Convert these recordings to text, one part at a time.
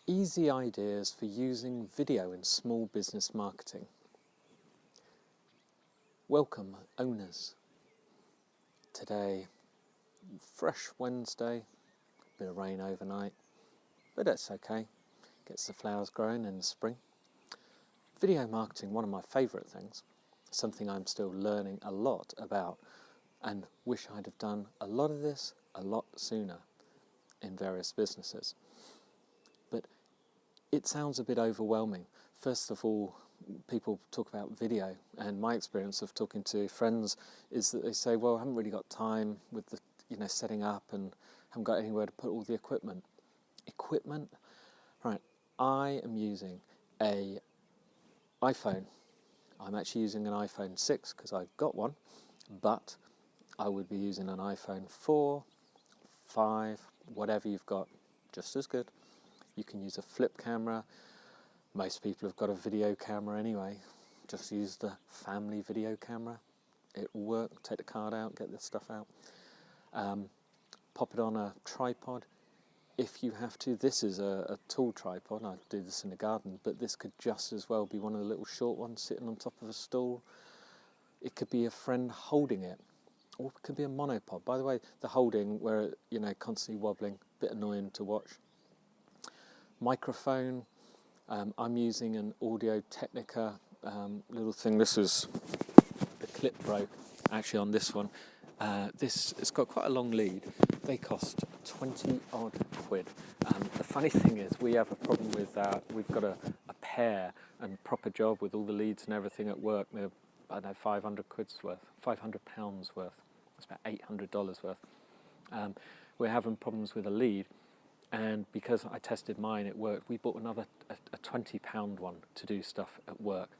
Easy ideas for using video in small business marketing. Welcome, owners. Today, fresh Wednesday, bit of rain overnight, but that's okay. Gets the flowers growing in the spring. Video marketing, one of my favourite things, something I'm still learning a lot about and wish I'd have done a lot of this a lot sooner in various businesses. But it sounds a bit overwhelming. First of all, people talk about video, and my experience of talking to friends is that they say, well, I haven't really got time with the setting up and haven't got anywhere to put all the equipment. Right, I am using a iPhone. I'm actually using an iPhone 6 because I've got one, but I would be using an iPhone 4, 5, whatever you've got, just as good. You can use a flip camera. Most people have got a video camera anyway. Just use the family video camera. It will work. Take the card out, get this stuff out. Pop it on a tripod. If you have to, this is a tall tripod. I do this in the garden, but this could just as well be one of the little short ones sitting on top of a stool. It could be a friend holding it, or it could be a monopod. By the way, the holding, where constantly wobbling, a bit annoying to watch. Microphone. I'm using an Audio-Technica little thing. This is the clip broke actually on this one. It's got quite a long lead. They cost 20 odd quid. The funny thing is we have a problem with that. We've got a pair and proper job with all the leads and everything at work. They're, I don't know, 500 quid's worth, 500 pounds worth. It's about $800 worth. We're having problems with a lead. And because I tested mine, it worked. We bought another a £20 one to do stuff at work,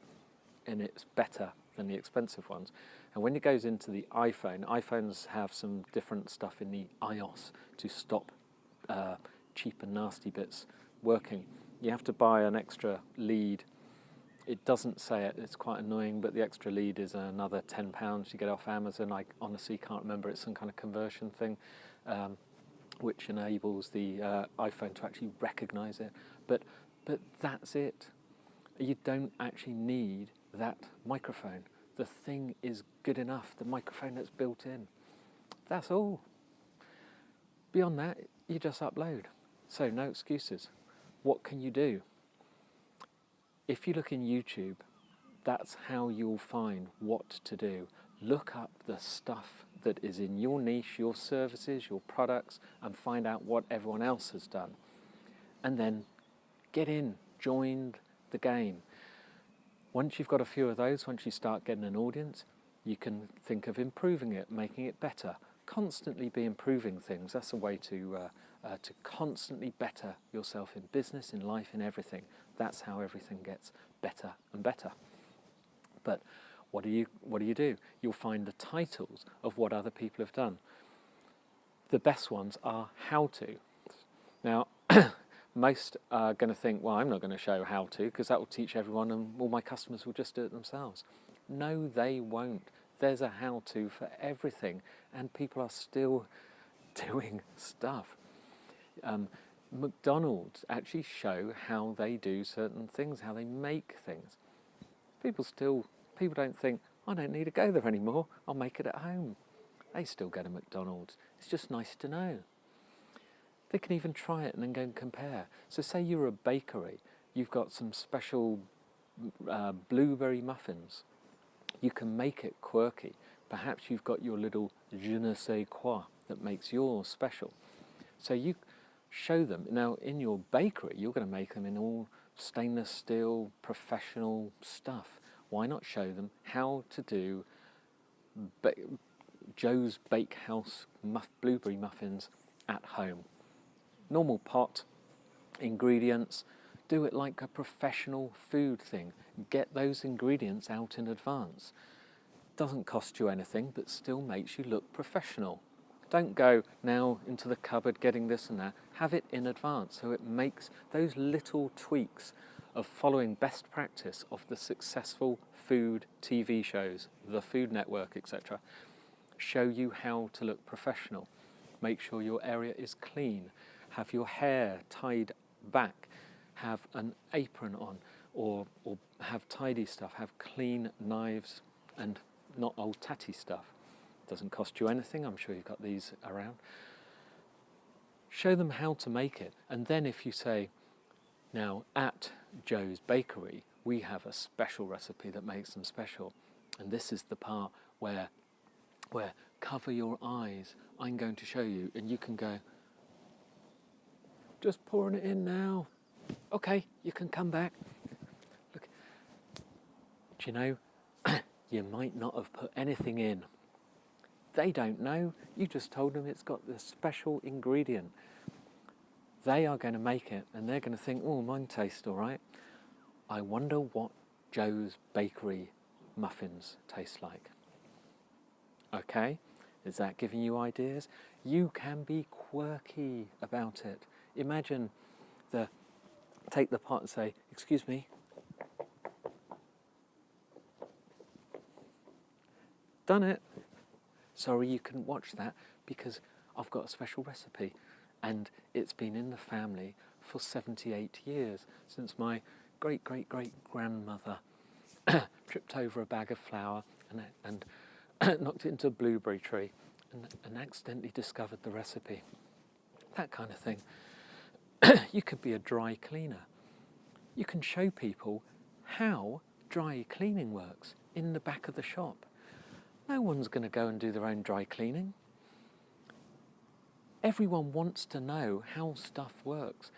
and it's better than the expensive ones. And when it goes into the iPhones have some different stuff in the iOS to stop cheap and nasty bits working. You have to buy an extra lead. It doesn't say it, it's quite annoying, but the extra lead is another £10 you get off Amazon. I honestly can't remember, it's some kind of conversion thing. Which enables the iPhone to actually recognise it. But that's it. You don't actually need that microphone. The thing is good enough, the microphone that's built in. That's all. Beyond that, you just upload. So no excuses. What can you do? If you look in YouTube, that's how you'll find what to do. Look up the stuff that is in your niche, your services, your products, and find out what everyone else has done. And then get in, join the game. Once you've got a few of those, once you start getting an audience, you can think of improving it, making it better. Constantly be improving things. That's a way to constantly better yourself in business, in life, in everything. That's how everything gets better and better. But what do you do? You'll find the titles of what other people have done. The best ones are how to. Now, most are going to think, well, I'm not going to show how to because that will teach everyone and all my customers will just do it themselves. No, they won't. There's a how to for everything, and people are still doing stuff. McDonald's actually show how they do certain things, how they make things. People don't think, I don't need to go there anymore, I'll make it at home. They still go to McDonald's. It's just nice to know. They can even try it and then go and compare. So say you're a bakery, you've got some special blueberry muffins. You can make it quirky. Perhaps you've got your little je ne sais quoi that makes yours special. So you show them. Now in your bakery, you're going to make them in all stainless steel, professional stuff. Why not show them how to do Joe's Bakehouse blueberry muffins at home? Normal pot, ingredients, do it like a professional food thing. Get those ingredients out in advance. Doesn't cost you anything, but still makes you look professional. Don't go now into the cupboard getting this and that. Have it in advance so it makes those little tweaks of following best practice of the successful food TV shows, the Food Network, etc. Show you how to look professional. Make sure your area is clean. Have your hair tied back. have an apron on, or have tidy stuff, have clean knives and not old tatty stuff. Doesn't cost you anything, I'm sure you've got these around. Show them how to make it, and then if you say, now at Joe's Bakery we have a special recipe that makes them special, and this is the part where cover your eyes, I'm going to show you, and you can go, just pouring it in now. Okay, you can come back. Look, do you know, you might not have put anything in. They don't know. You just told them it's got the special ingredient. They are going to make it, and they're going to think, oh, mine tastes all right. I wonder what Joe's Bakery muffins taste like. Okay, is that giving you ideas? You can be quirky about it. Imagine take the pot and say, excuse me, done it. Sorry you couldn't watch that because I've got a special recipe, and it's been in the family for 78 years, since my great-great-great-grandmother tripped over a bag of flour and knocked it into a blueberry tree and accidentally discovered the recipe. That kind of thing. You could be a dry cleaner. You can show people how dry cleaning works in the back of the shop. No one's going to go and do their own dry cleaning. Everyone wants to know how stuff works.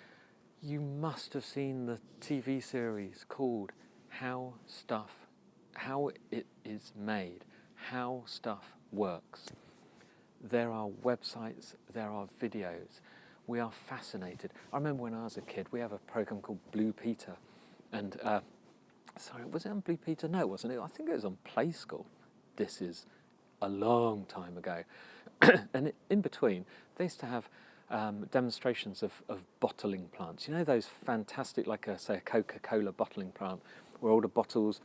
You must have seen the TV series called How It Is Made, How Stuff Works. There are websites, there are videos. We are fascinated. I remember when I was a kid, we have a program called Blue Peter, and sorry, was it on Blue Peter? No, it wasn't. I think it was on Play School. This is a long time ago. And in between, they used to have demonstrations of bottling plants. You know those fantastic, like say a Coca-Cola bottling plant, where all the bottles,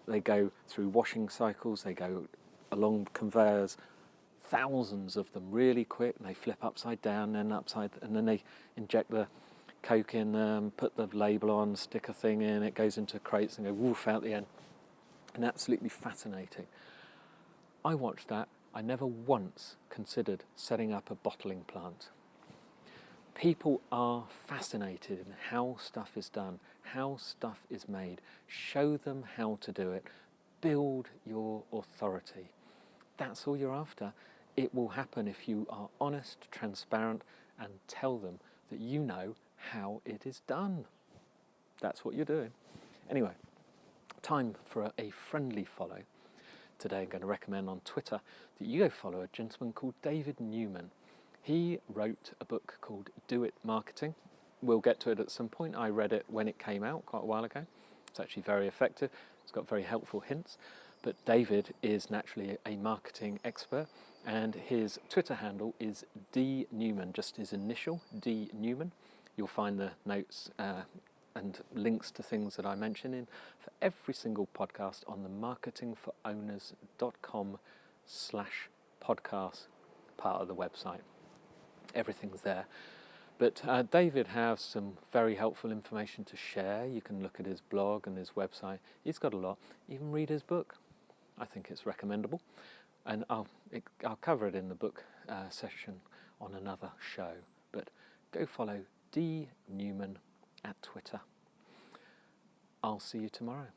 they go through washing cycles, they go along conveyors, thousands of them really quick, and they flip upside down and then they inject the Coke in them, put the label on, stick a thing in, it goes into crates and go woof out the end. And absolutely fascinating. I watched that. I never once considered setting up a bottling plant. People are fascinated in how stuff is done, how stuff is made. Show them how to do it. Build your authority. That's all you're after. It will happen if you are honest, transparent, and tell them that you know how it is done. That's what you're doing. Anyway, time for a friendly follow. Today I'm going to recommend on Twitter that you go follow a gentleman called David Newman. He wrote a book called Do It Marketing. We'll get to it at some point. I read it when it came out quite a while ago. It's actually very effective. It's got very helpful hints. But David is naturally a marketing expert, and his Twitter handle is D Newman, just his initial, D Newman. You'll find the notes and links to things that I mention in for every single podcast on the marketingforowners.com/podcast part of the website. Everything's there. But David has some very helpful information to share. You can look at his blog and his website. He's got a lot. Even read his book. I think it's recommendable. And I'll cover it in the book session on another show. But go follow D Newman at Twitter. I'll see you tomorrow.